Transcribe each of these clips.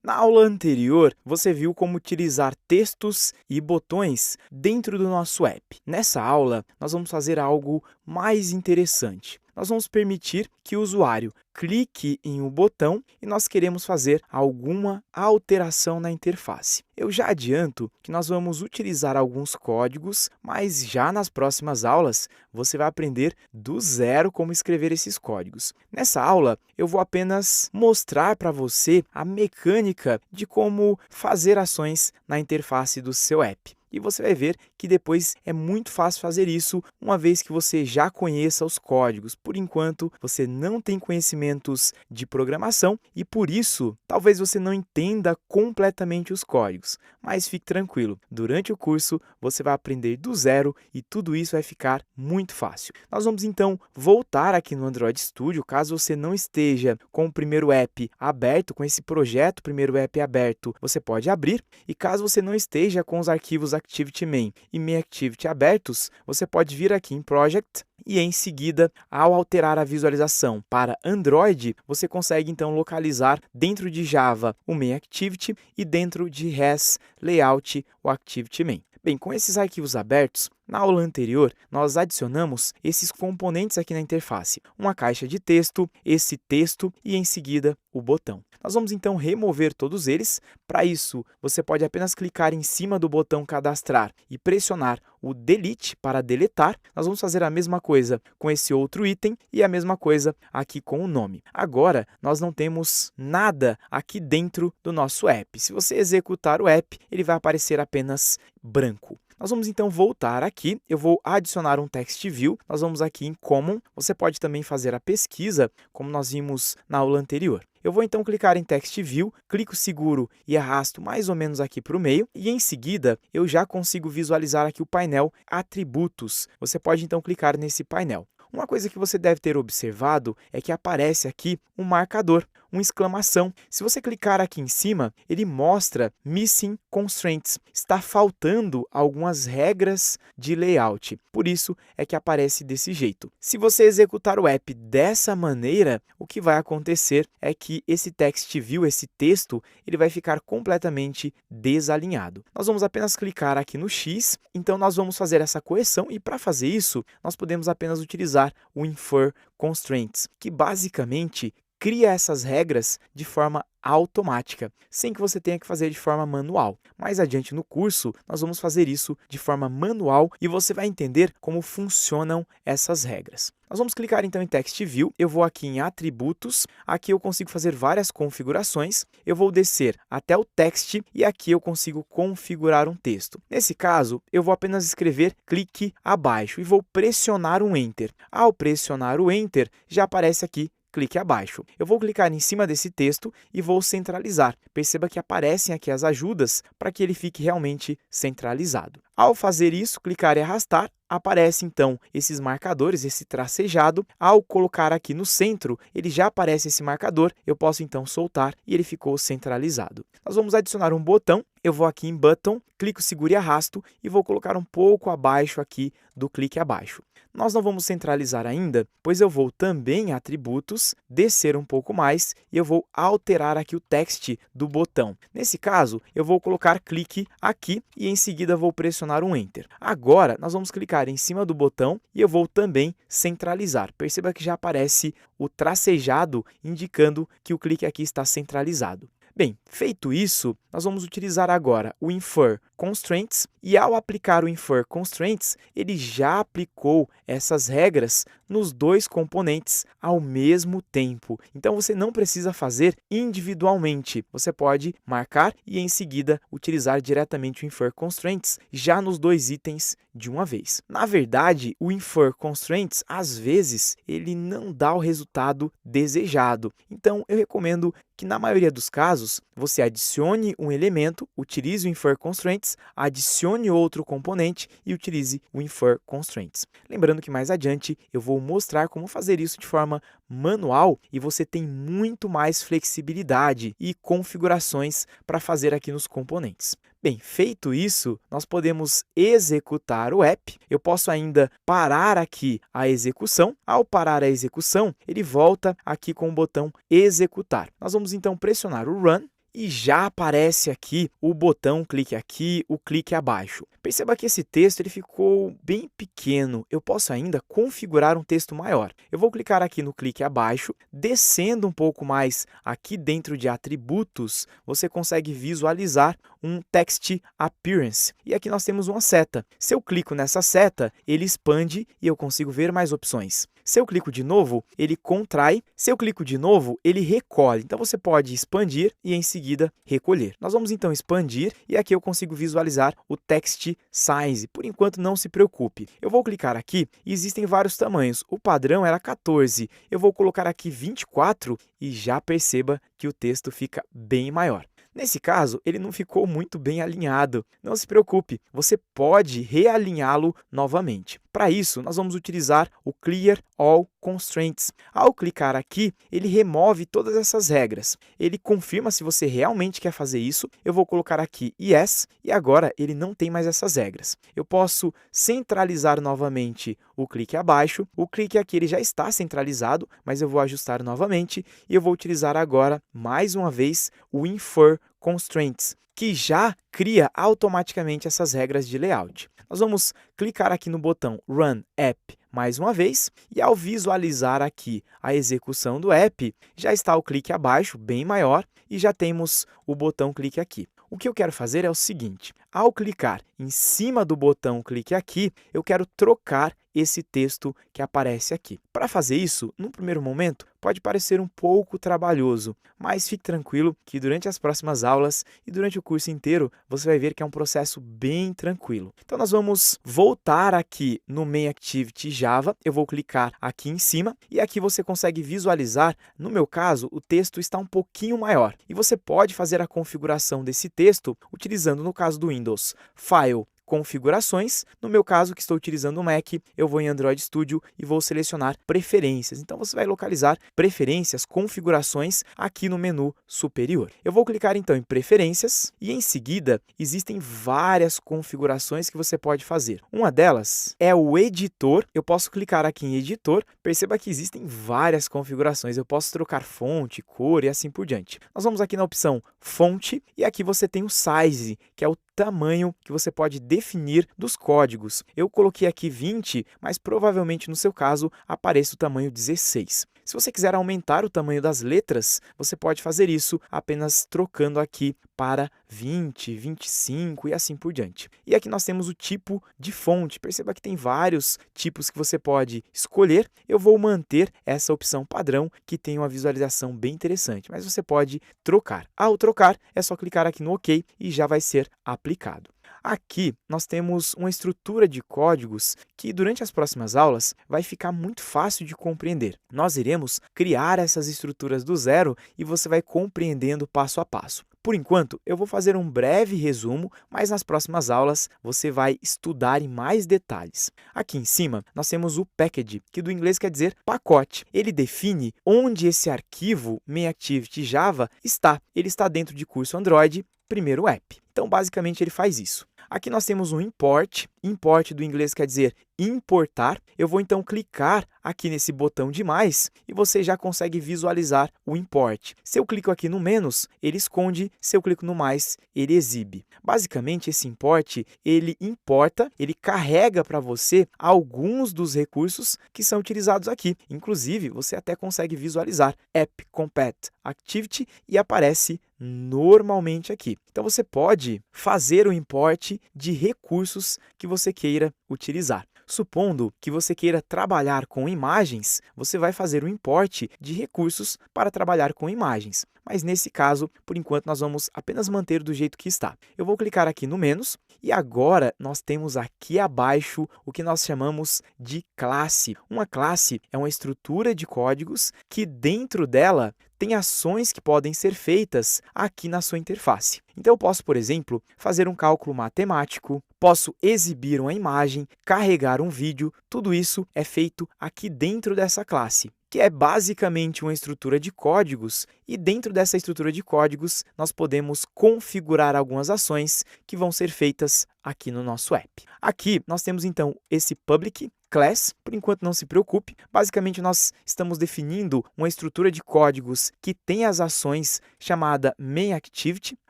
Na aula anterior, você viu como utilizar textos e botões dentro do nosso app. Nessa aula, nós vamos fazer algo mais interessante. Nós vamos permitir que o usuário clique em um botão e nós queremos fazer alguma alteração na interface. Eu já adianto que nós vamos utilizar alguns códigos, mas já nas próximas aulas você vai aprender do zero como escrever esses códigos. Nessa aula, eu vou apenas mostrar para você a mecânica de como fazer ações na interface do seu app. E você vai ver que depois é muito fácil fazer isso, uma vez que você já conheça os códigos. Por enquanto, você não tem conhecimentos de programação e, por isso, talvez você não entenda completamente os códigos. Mas fique tranquilo, durante o curso você vai aprender do zero e tudo isso vai ficar muito fácil. Nós vamos então voltar aqui no Android Studio, caso você não esteja com o primeiro app aberto, com esse projeto primeiro app aberto, você pode abrir. E caso você não esteja com os arquivos ActivityMain e MainActivity abertos, você pode vir aqui em Project e em seguida, ao alterar a visualização para Android, você consegue então localizar dentro de Java o MainActivity e dentro de Res Layout o ActivityMain. Bem, com esses arquivos abertos, na aula anterior, nós adicionamos esses componentes aqui na interface, uma caixa de texto, esse texto e, em seguida, o botão. Nós vamos, então, remover todos eles. Para isso, você pode apenas clicar em cima do botão cadastrar e pressionar o Delete para deletar. Nós vamos fazer a mesma coisa com esse outro item e a mesma coisa aqui com o nome. Agora, nós não temos nada aqui dentro do nosso app. Se você executar o app, ele vai aparecer apenas branco. Nós vamos então voltar aqui, eu vou adicionar um text view, nós vamos aqui em Common, você pode também fazer a pesquisa, como nós vimos na aula anterior. Eu vou então clicar em Text View, clico seguro e arrasto mais ou menos aqui para o meio e em seguida eu já consigo visualizar aqui o painel Atributos. Você pode então clicar nesse painel. Uma coisa que você deve ter observado é que aparece aqui um marcador, uma exclamação. Se você clicar aqui em cima, ele mostra Missing Constraints. Está faltando algumas regras de layout. Por isso é que aparece desse jeito. Se você executar o app dessa maneira, o que vai acontecer é que esse text view, esse texto, ele vai ficar completamente desalinhado. Nós vamos apenas clicar aqui no X, então nós vamos fazer essa correção e para fazer isso, nós podemos apenas utilizar o Infer Constraints, que basicamente cria essas regras de forma automática, sem que você tenha que fazer de forma manual. Mais adiante no curso, nós vamos fazer isso de forma manual e você vai entender como funcionam essas regras. Nós vamos clicar então em Text View, eu vou aqui em Atributos, aqui eu consigo fazer várias configurações, eu vou descer até o Text e aqui eu consigo configurar um texto. Nesse caso, eu vou apenas escrever clique abaixo e vou pressionar um Enter. Ao pressionar o Enter, já aparece aqui clique abaixo. Eu vou clicar em cima desse texto e vou centralizar. Perceba que aparecem aqui as ajudas para que ele fique realmente centralizado. Ao fazer isso, clicar e arrastar, aparece então esses marcadores, esse tracejado. Ao colocar aqui no centro, ele já aparece esse marcador, eu posso então soltar e ele ficou centralizado. Nós vamos adicionar um botão, eu vou aqui em Button, clico, seguro e arrasto e vou colocar um pouco abaixo aqui do clique abaixo. Nós não vamos centralizar ainda, pois eu vou também em Atributos, descer um pouco mais e eu vou alterar aqui o text do botão. Nesse caso, eu vou colocar clique aqui e em seguida vou pressionar um Enter. Agora, nós vamos clicar em cima do botão e eu vou também centralizar. Perceba que já aparece o tracejado indicando que o clique aqui está centralizado. Bem, feito isso, nós vamos utilizar agora o Infer Constraints e ao aplicar o Infer Constraints, ele já aplicou essas regras nos dois componentes ao mesmo tempo. Então, você não precisa fazer individualmente. Você pode marcar e, em seguida, utilizar diretamente o Infer Constraints já nos dois itens de uma vez. Na verdade, o Infer Constraints, às vezes, ele não dá o resultado desejado. Então, eu recomendo que, na maioria dos casos, você adicione um elemento, utilize o Infer Constraints, adicione outro componente e utilize o Infer Constraints. Lembrando que mais adiante eu vou mostrar como fazer isso de forma manual e você tem muito mais flexibilidade e configurações para fazer aqui nos componentes. Bem, feito isso, nós podemos executar o app. Eu posso ainda parar aqui a execução. Ao parar a execução, ele volta aqui com o botão executar. Nós vamos então pressionar o Run e já aparece aqui o botão clique aqui, o clique abaixo. Perceba que esse texto ele ficou bem pequeno. Eu posso ainda configurar um texto maior. Eu vou clicar aqui no clique abaixo, descendo um pouco mais aqui dentro de atributos, você consegue visualizar um text appearance. E aqui nós temos uma seta. Se eu clico nessa seta, ele expande e eu consigo ver mais opções. Se eu clico de novo, ele contrai. Se eu clico de novo, ele recolhe. Então, você pode expandir e, em seguida, recolher. Nós vamos, então, expandir e aqui eu consigo visualizar o text size. Por enquanto, não se preocupe. Eu vou clicar aqui e existem vários tamanhos. O padrão era 14. Eu vou colocar aqui 24 e já perceba que o texto fica bem maior. Nesse caso, ele não ficou muito bem alinhado. Não se preocupe, você pode realinhá-lo novamente. Para isso, nós vamos utilizar o Clear All Constraints. Ao clicar aqui, ele remove todas essas regras. Ele confirma se você realmente quer fazer isso. Eu vou colocar aqui Yes, e agora ele não tem mais essas regras. Eu posso centralizar novamente o clique abaixo. O clique aqui ele já está centralizado, mas eu vou ajustar novamente e eu vou utilizar agora, mais uma vez, o Infer Constraints, que já cria automaticamente essas regras de layout. Nós vamos clicar aqui no botão Run App mais uma vez e ao visualizar aqui a execução do app, já está o clique abaixo, bem maior, e já temos o botão clique aqui. O que eu quero fazer é o seguinte, ao clicar em cima do botão clique aqui, eu quero trocar esse texto que aparece aqui. Para fazer isso, num primeiro momento, pode parecer um pouco trabalhoso, mas fique tranquilo que durante as próximas aulas e durante o curso inteiro, você vai ver que é um processo bem tranquilo. Então, nós vamos voltar aqui no Main Activity Java, eu vou clicar aqui em cima e aqui você consegue visualizar, no meu caso, o texto está um pouquinho maior. E você pode fazer a configuração desse texto utilizando, no caso do Windows, File, Configurações. No meu caso, que estou utilizando o Mac, eu vou em Android Studio e vou selecionar Preferências. Então, você vai localizar Preferências, Configurações aqui no menu superior. Eu vou clicar, então, em Preferências e, em seguida, existem várias configurações que você pode fazer. Uma delas é o Editor. Eu posso clicar aqui em Editor. Perceba que existem várias configurações. Eu posso trocar fonte, cor e assim por diante. Nós vamos aqui na opção Fonte e aqui você tem o Size, que é o tamanho que você pode definir dos códigos. Eu coloquei aqui 20, mas provavelmente no seu caso apareça o tamanho 16. Se você quiser aumentar o tamanho das letras, você pode fazer isso apenas trocando aqui para 20, 25 e assim por diante. E aqui nós temos o tipo de fonte. Perceba que tem vários tipos que você pode escolher. Eu vou manter essa opção padrão, que tem uma visualização bem interessante, mas você pode trocar. Ao trocar, é só clicar aqui no OK e já vai ser aplicado. Aqui nós temos uma estrutura de códigos que durante as próximas aulas vai ficar muito fácil de compreender. Nós iremos criar essas estruturas do zero e você vai compreendendo passo a passo. Por enquanto, eu vou fazer um breve resumo, mas nas próximas aulas você vai estudar em mais detalhes. Aqui em cima, nós temos o package, que do inglês quer dizer pacote. Ele define onde esse arquivo MainActivity Java está. Ele está dentro de curso Android, primeiro app. Então, basicamente, ele faz isso. Aqui nós temos um import. Import do inglês quer dizer importar. Eu vou então clicar aqui nesse botão de mais e você já consegue visualizar o import. Se eu clico aqui no menos, ele esconde. Se eu clico no mais, ele exibe. Basicamente, esse import, ele importa, ele carrega para você alguns dos recursos que são utilizados aqui. Inclusive, você até consegue visualizar app compat activity e aparece normalmente aqui. Então, você pode fazer o import de recursos que você queira utilizar. Supondo que você queira trabalhar com imagens, você vai fazer o import de recursos para trabalhar com imagens. Mas nesse caso, por enquanto, nós vamos apenas manter do jeito que está. Eu vou clicar aqui no menos e agora nós temos aqui abaixo o que nós chamamos de classe. Uma classe é uma estrutura de códigos que dentro dela tem ações que podem ser feitas aqui na sua interface. Então, eu posso, por exemplo, fazer um cálculo matemático, posso exibir uma imagem, carregar um vídeo, tudo isso é feito aqui dentro dessa classe, que é basicamente uma estrutura de códigos, e dentro dessa estrutura de códigos nós podemos configurar algumas ações que vão ser feitas aqui no nosso app. Aqui nós temos então esse public, class. Por enquanto, não se preocupe. Basicamente, nós estamos definindo uma estrutura de códigos que tem as ações chamada main_activity.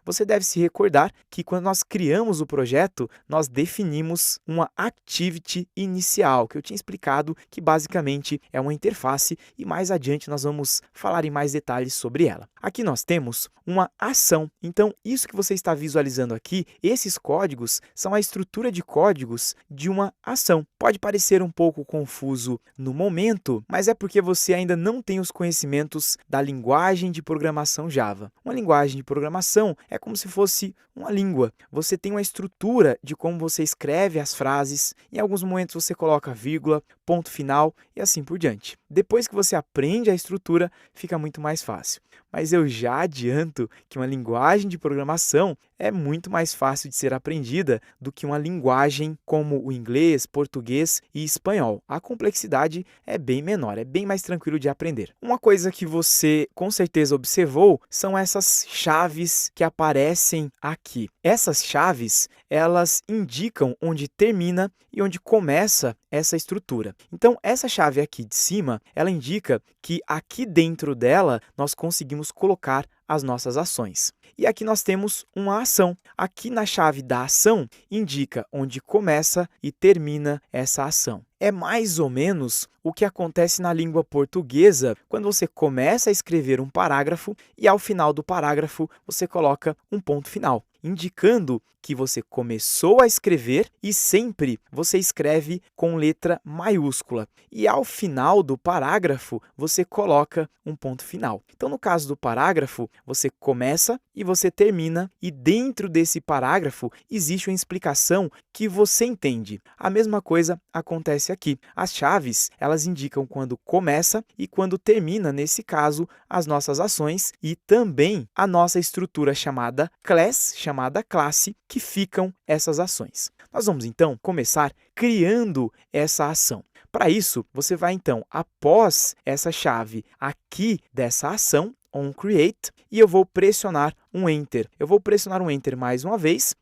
Você deve se recordar que quando nós criamos o projeto, nós definimos uma activity inicial, que eu tinha explicado que basicamente é uma interface e mais adiante nós vamos falar em mais detalhes sobre ela. Aqui nós temos uma ação. Então, isso que você está visualizando aqui, esses códigos são a estrutura de códigos de uma ação. Pode parecer um pouco confuso no momento, mas é porque você ainda não tem os conhecimentos da linguagem de programação Java. Uma linguagem de programação é como se fosse uma língua. Você tem uma estrutura de como você escreve as frases, em alguns momentos você coloca vírgula, ponto final e assim por diante. Depois que você aprende a estrutura, fica muito mais fácil. Mas eu já adianto que uma linguagem de programação é muito mais fácil de ser aprendida do que uma linguagem como o inglês, português e espanhol. A complexidade é bem menor, é bem mais tranquilo de aprender. Uma coisa que você com certeza observou são essas chaves que aparecem aqui. Essas chaves, elas indicam onde termina e onde começa essa estrutura. Então, essa chave aqui de cima, ela indica que aqui dentro dela nós conseguimos colocar as nossas ações. E aqui nós temos uma ação. Aqui na chave da ação, indica onde começa e termina essa ação. É mais ou menos o que acontece na língua portuguesa quando você começa a escrever um parágrafo e ao final do parágrafo você coloca um ponto final, indicando que você começou a escrever e sempre você escreve com letra maiúscula. E ao final do parágrafo, você coloca um ponto final. Então, no caso do parágrafo, você começa e você termina, e dentro desse parágrafo existe uma explicação que você entende. A mesma coisa acontece aqui. As chaves, elas indicam quando começa e quando termina, nesse caso, as nossas ações e também a nossa estrutura chamada class, chamada classe, que ficam essas ações. Nós vamos, então, começar criando essa ação. Para isso, você vai, então, após essa chave aqui dessa ação, onCreate, e eu vou pressionar um Enter. Eu vou pressionar um Enter mais uma vez,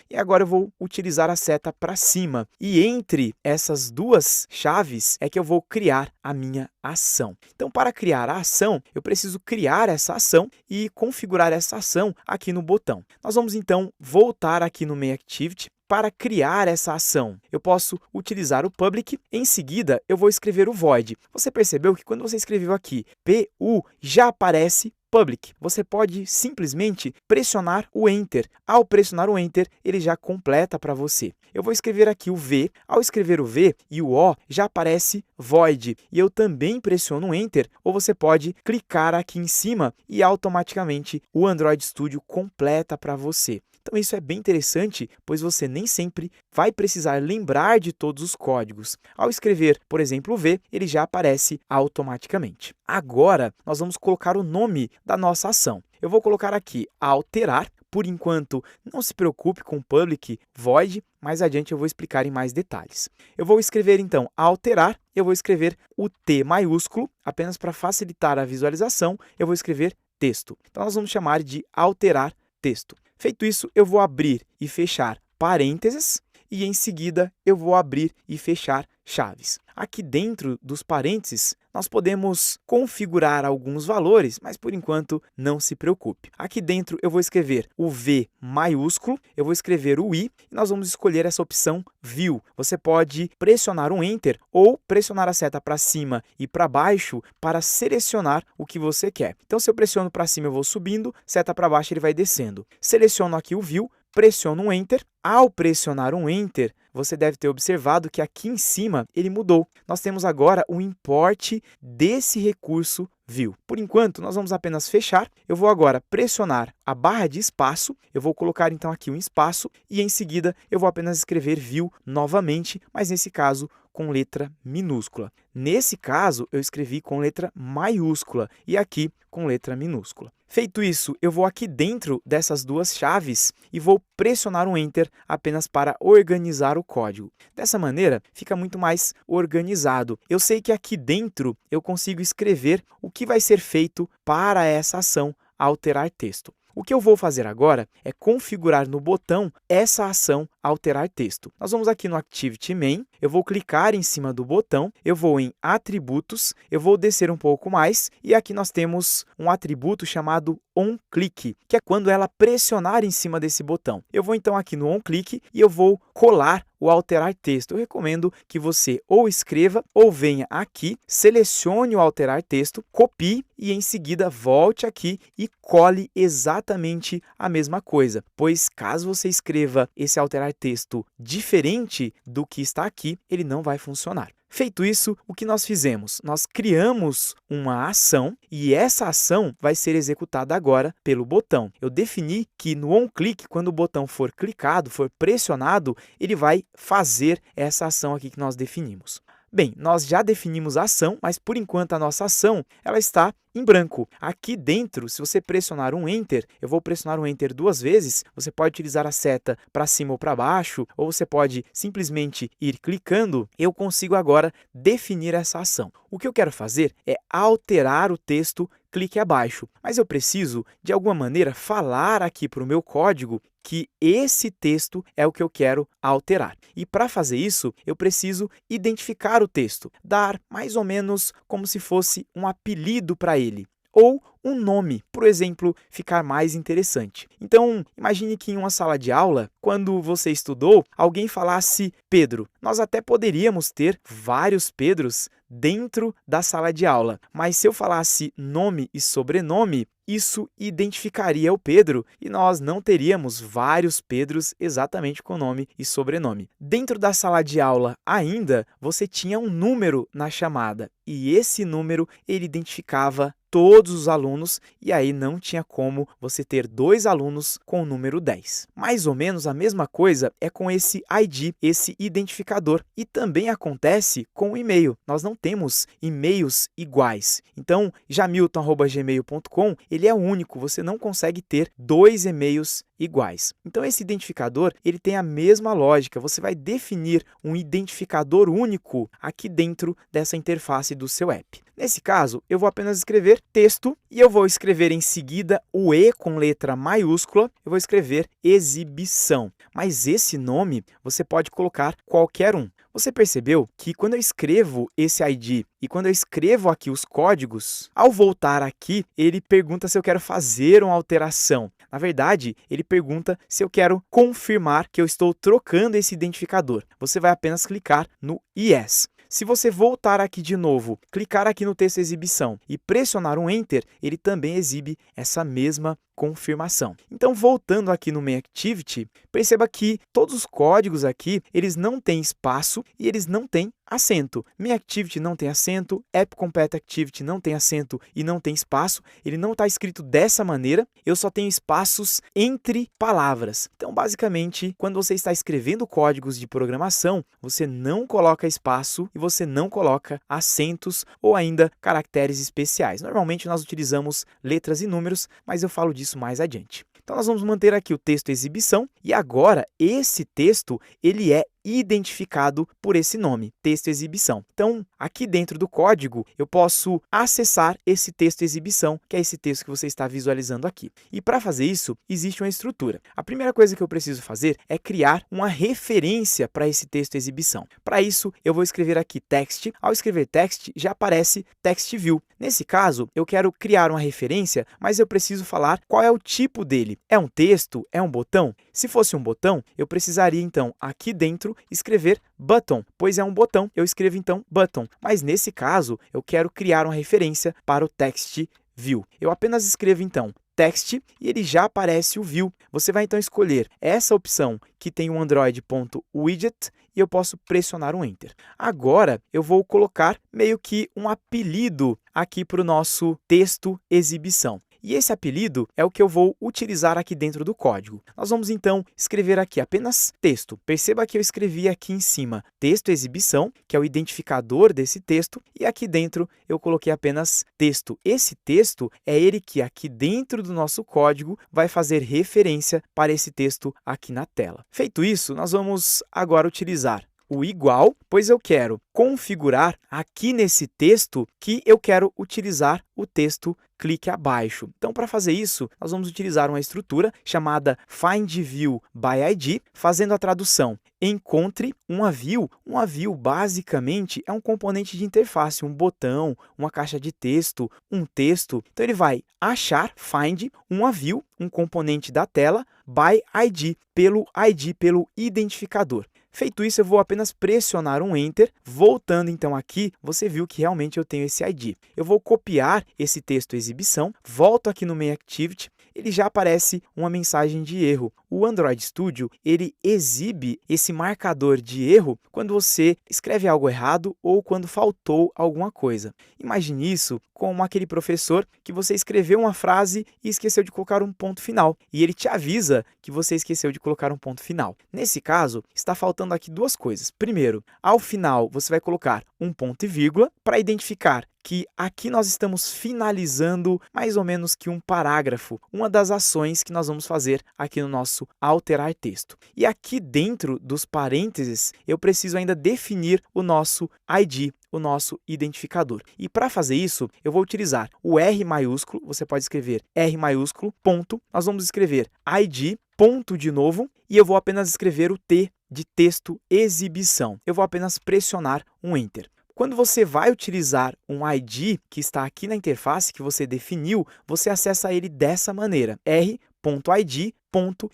e agora eu vou utilizar a seta para cima. E entre essas duas chaves é que eu vou criar a minha ação. Então, para criar a ação, eu preciso criar essa ação e configurar essa ação aqui no botão. Nós vamos, então, voltar aqui no main_activity. Para criar essa ação, eu posso utilizar o public, em seguida eu vou escrever o void. Você percebeu que quando você escreveu aqui PU, já aparece public. Você pode simplesmente pressionar o Enter. Ao pressionar o Enter, ele já completa para você. Eu vou escrever aqui o V. Ao escrever o V e o O, já aparece void. E eu também pressiono o Enter, ou você pode clicar aqui em cima e automaticamente o Android Studio completa para você. Então, isso é bem interessante, pois você nem sempre vai precisar lembrar de todos os códigos. Ao escrever, por exemplo, o V, ele já aparece automaticamente. Agora, nós vamos colocar o nome da nossa ação. Eu vou colocar aqui alterar. Por enquanto, não se preocupe com public void, mais adiante eu vou explicar em mais detalhes. Eu vou escrever, então, alterar, eu vou escrever o T maiúsculo, apenas para facilitar a visualização, eu vou escrever texto. Então, nós vamos chamar de alterar texto. Feito isso, eu vou abrir e fechar parênteses e, em seguida, eu vou abrir e fechar chaves. Aqui dentro dos parênteses, nós podemos configurar alguns valores, mas, por enquanto, não se preocupe. Aqui dentro, eu vou escrever o V maiúsculo, eu vou escrever o I e nós vamos escolher essa opção View. Você pode pressionar um Enter ou pressionar a seta para cima e para baixo para selecionar o que você quer. Então, se eu pressiono para cima, eu vou subindo, seta para baixo, ele vai descendo. Seleciono aqui o View, pressiono um Enter. Ao pressionar um Enter, você deve ter observado que aqui em cima ele mudou. Nós temos agora o import desse recurso View. Por enquanto, nós vamos apenas fechar. Eu vou agora pressionar a barra de espaço. Eu vou colocar então aqui um espaço e em seguida eu vou apenas escrever View novamente, mas nesse caso com letra minúscula. Nesse caso, eu escrevi com letra maiúscula e aqui com letra minúscula. Feito isso, eu vou aqui dentro dessas duas chaves e vou pressionar um Enter apenas para organizar o código. Dessa maneira, fica muito mais organizado. Eu sei que aqui dentro eu consigo escrever o que vai ser feito para essa ação alterar texto. O que eu vou fazer agora é configurar no botão essa ação alterar texto. Nós vamos aqui no Activity Main, eu vou clicar em cima do botão, eu vou em Atributos, eu vou descer um pouco mais e aqui nós temos um atributo chamado OnClick, que é quando ela pressionar em cima desse botão. Eu vou então aqui no OnClick e eu vou colar o alterar texto. Eu recomendo que você ou escreva ou venha aqui, selecione o alterar texto, copie e em seguida volte aqui e cole exatamente a mesma coisa, pois caso você escreva esse alterar texto diferente do que está aqui, ele não vai funcionar. Feito isso, o que nós fizemos? Nós criamos uma ação e essa ação vai ser executada agora pelo botão. Eu defini que no OnClick, quando o botão for clicado, for pressionado, ele vai fazer essa ação aqui que nós definimos. Bem, nós já definimos a ação, mas por enquanto a nossa ação ela está em branco. Aqui dentro, se você pressionar um Enter, eu vou pressionar um Enter 2 vezes, você pode utilizar a seta para cima ou para baixo, ou você pode simplesmente ir clicando, eu consigo agora definir essa ação. O que eu quero fazer é alterar o texto clique abaixo, mas eu preciso, de alguma maneira, falar aqui para o meu código que esse texto é o que eu quero alterar. E para fazer isso, eu preciso identificar o texto, dar mais ou menos como se fosse um apelido para ele, ou um nome, por exemplo, ficar mais interessante. Então, imagine que em uma sala de aula, quando você estudou, alguém falasse Pedro. Nós até poderíamos ter vários Pedros dentro da sala de aula, mas se eu falasse nome e sobrenome, isso identificaria o Pedro e nós não teríamos vários Pedros exatamente com nome e sobrenome. Dentro da sala de aula ainda, você tinha um número na chamada e esse número ele identificava todos os alunos e aí não tinha como você ter 2 alunos com o número 10. Mais ou menos a mesma coisa é com esse ID, esse identificador. E também acontece com o e-mail. Nós não temos e-mails iguais. Então, jamilton@gmail.com, ele é único, você não consegue ter 2 e-mails iguais. Então, esse identificador ele tem a mesma lógica. Você vai definir um identificador único aqui dentro dessa interface do seu app. Nesse caso, eu vou apenas escrever texto e eu vou escrever em seguida o E com letra maiúscula, eu vou escrever exibição. Mas esse nome você pode colocar qualquer um. Você percebeu que quando eu escrevo esse ID e quando eu escrevo aqui os códigos, ao voltar aqui, ele pergunta se eu quero fazer uma alteração. Na verdade, ele pergunta se eu quero confirmar que eu estou trocando esse identificador. Você vai apenas clicar no Yes. Se você voltar aqui de novo, clicar aqui no texto exibição e pressionar um Enter, ele também exibe essa mesma confirmação. Então, voltando aqui no Main Activity, perceba que todos os códigos aqui, eles não têm espaço e eles não têm acento. Main Activity não tem acento, App Complete Activity não tem acento e não tem espaço. Ele não está escrito dessa maneira, eu só tenho espaços entre palavras. Então, basicamente, quando você está escrevendo códigos de programação, você não coloca espaço e você não coloca acentos ou ainda caracteres especiais. Normalmente, nós utilizamos letras e números, mas eu falo disso mais adiante. Então, nós vamos manter aqui o texto exibição e agora esse texto ele é identificado por esse nome, texto exibição. Então, aqui dentro do código, eu posso acessar esse texto exibição, que é esse texto que você está visualizando aqui. E para fazer isso, existe uma estrutura. A primeira coisa que eu preciso fazer é criar uma referência para esse texto exibição. Para isso, eu vou escrever aqui text. Ao escrever text, já aparece text view. Nesse caso, eu quero criar uma referência, mas eu preciso falar qual é o tipo dele. É um texto? É um botão? Se fosse um botão, eu precisaria, então, aqui dentro, escrever button, pois é um botão, eu escrevo então button, mas nesse caso eu quero criar uma referência para o text view. Eu apenas escrevo então text e ele já aparece o view. Você vai então escolher essa opção que tem o android.widget e eu posso pressionar um Enter. Agora eu vou colocar meio que um apelido aqui para o nosso texto exibição. E esse apelido é o que eu vou utilizar aqui dentro do código. Nós vamos então escrever aqui apenas texto. Perceba que eu escrevi aqui em cima texto exibição, que é o identificador desse texto, e aqui dentro eu coloquei apenas texto. Esse texto é ele que aqui dentro do nosso código vai fazer referência para esse texto aqui na tela. Feito isso, nós vamos agora utilizar o igual, pois eu quero configurar aqui nesse texto que eu quero utilizar o texto clique abaixo. Então, para fazer isso, nós vamos utilizar uma estrutura chamada findViewById, fazendo a tradução. Encontre uma view. Uma view, basicamente, é um componente de interface, um botão, uma caixa de texto, um texto. Então, ele vai achar, find, uma view, um componente da tela, by ID, pelo ID, pelo identificador. Feito isso, eu vou apenas pressionar um Enter. Voltando então aqui, você viu que realmente eu tenho esse ID. Eu vou copiar esse texto exibição, volto aqui no Main Activity, ele já aparece uma mensagem de erro. O Android Studio, ele exibe esse marcador de erro quando você escreve algo errado ou quando faltou alguma coisa. Imagine isso como aquele professor que você escreveu uma frase e esqueceu de colocar um ponto final, e ele te avisa que você esqueceu de colocar um ponto final. Nesse caso, está faltando aqui duas coisas. Primeiro, ao final, você vai colocar um ponto e vírgula para identificar que aqui nós estamos finalizando mais ou menos que um parágrafo, uma das ações que nós vamos fazer aqui no nosso alterar texto. E aqui dentro dos parênteses, eu preciso ainda definir o nosso ID, o nosso identificador. E para fazer isso, eu vou utilizar o R maiúsculo, você pode escrever R maiúsculo, ponto, nós vamos escrever ID, ponto de novo, e eu vou apenas escrever o T de texto exibição. Eu vou apenas pressionar um Enter. Quando você vai utilizar um ID que está aqui na interface, que você definiu, você acessa ele dessa maneira, r.id,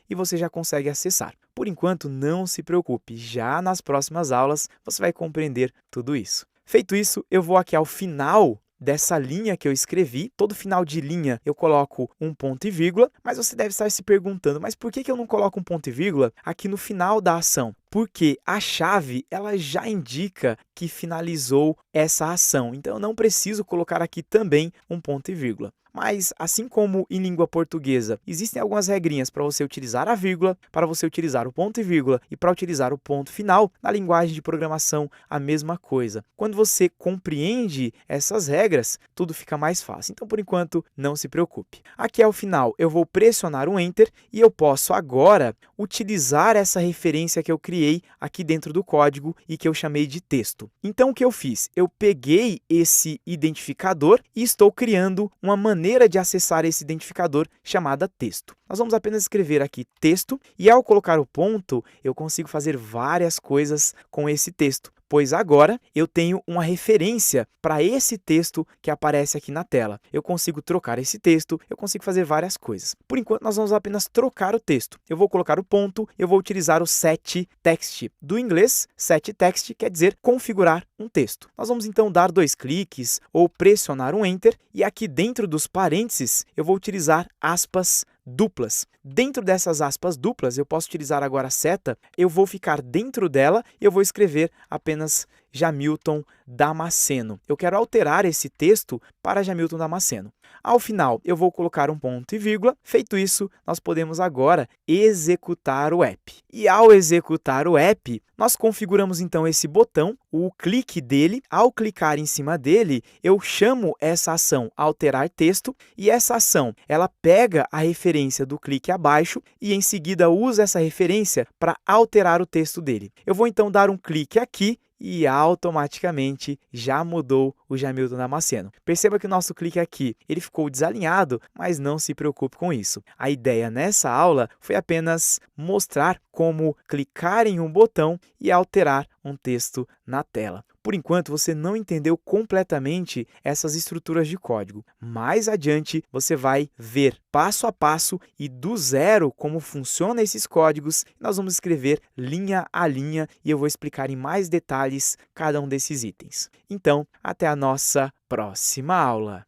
e você já consegue acessar. Por enquanto, não se preocupe, já nas próximas aulas você vai compreender tudo isso. Feito isso, eu vou aqui ao final dessa linha que eu escrevi. Todo final de linha eu coloco um ponto e vírgula, mas você deve estar se perguntando, mas por que eu não coloco um ponto e vírgula aqui no final da ação? Porque a chave ela já indica que finalizou essa ação, então eu não preciso colocar aqui também um ponto e vírgula. Mas, assim como em língua portuguesa, existem algumas regrinhas para você utilizar a vírgula, para você utilizar o ponto e vírgula e para utilizar o ponto final, na linguagem de programação, a mesma coisa. Quando você compreende essas regras, tudo fica mais fácil. Então, por enquanto, não se preocupe. Aqui ao final, eu vou pressionar um Enter e eu posso agora utilizar essa referência que eu criei aqui dentro do código e que eu chamei de texto. Então, o que eu fiz? Eu peguei esse identificador e estou criando uma maneira de acessar esse identificador chamada texto. Nós vamos apenas escrever aqui texto e ao colocar o ponto, eu consigo fazer várias coisas com esse texto, pois agora eu tenho uma referência para esse texto que aparece aqui na tela. Eu consigo trocar esse texto, eu consigo fazer várias coisas. Por enquanto, nós vamos apenas trocar o texto. Eu vou colocar o ponto, eu vou utilizar o setText. Do inglês, setText quer dizer configurar um texto. Nós vamos então dar 2 cliques ou pressionar um Enter e aqui dentro dos parênteses eu vou utilizar aspas duplas. Dentro dessas aspas duplas, eu posso utilizar agora a seta, eu vou ficar dentro dela e eu vou escrever apenas Jamilton Damasceno. Eu quero alterar esse texto para Jamilton Damasceno. Ao final, eu vou colocar um ponto e vírgula. Feito isso, nós podemos agora executar o app. E ao executar o app, nós configuramos então esse botão, o clique dele. Ao clicar em cima dele, eu chamo essa ação alterar texto e essa ação, ela pega a referência do clique abaixo e em seguida usa essa referência para alterar o texto dele. Eu vou então dar um clique aqui e automaticamente já mudou o Jamilton Damasceno. Perceba que o nosso clique aqui, ele ficou desalinhado, mas não se preocupe com isso. A ideia nessa aula foi apenas mostrar como clicar em um botão e alterar um texto na tela. Por enquanto, você não entendeu completamente essas estruturas de código. Mais adiante, você vai ver passo a passo e do zero como funcionam esses códigos. Nós vamos escrever linha a linha e eu vou explicar em mais detalhes cada um desses itens. Então, até a nossa próxima aula.